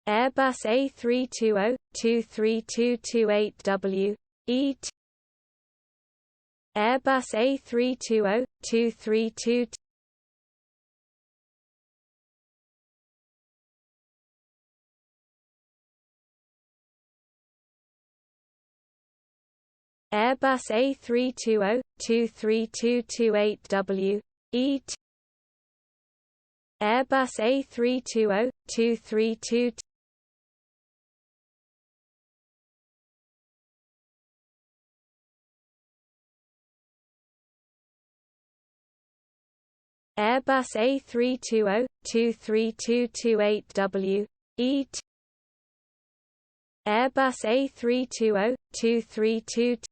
Airbus A320-23228W, E2 Airbus A320-232 Airbus A320-23228W, E2 Airbus A320-232 Airbus A320-23228W, E2 Airbus A320-232